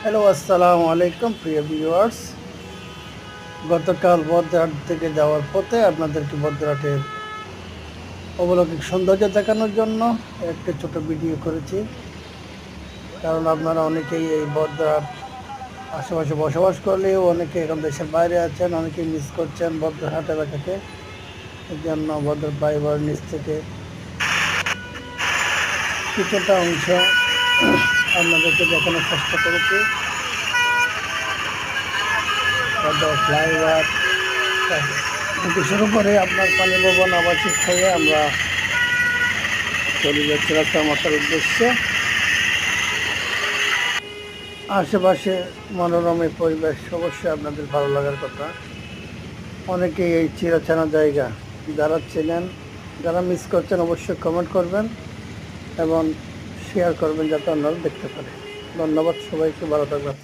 Hello, আসসালামু আলাইকুম প্রিয় ভিউয়ার্স। গতকাল বদ্রহাট থেকে যাওয়ার পথে আপনাদেরকে বদ্রহাটের অবলৌকিক সৌন্দর্য দেখানোর জন্য একটি ছোট ভিডিও করেছি। কারণ আপনারা অনেকেই এই বদ্রহাট আশেপাশে বসবাস করলেও অনেকে এখন দেশের বাইরে আছেন, অনেকেই মিস করছেন বদ্রহাট এলাকাকে। এই জন্য বদ্রহাট বাইবার নিচ থেকে কিছুটা অংশ আপনাদেরকে দেখানোর চেষ্টা করেছি। ফ্লাইওভার থেকে শুরু করে আপনার পানি ভবন আবাসিক হয়ে আমরা চলে যাচ্ছি রাস্তার উদ্দেশ্যে। আশেপাশে মনোরম এই পরিবেশ অবশ্যই আপনাদের ভালো লাগার কথা। অনেকেই এই চিরচেনা জায়গা যারা চেনেন, যারা মিস করছেন অবশ্যই কমেন্ট করবেন এবং শেয়ার করবেন যাতে অন্যরা দেখতে পারে। ধন্যবাদ সবাইকে, ভালো থাকবেন।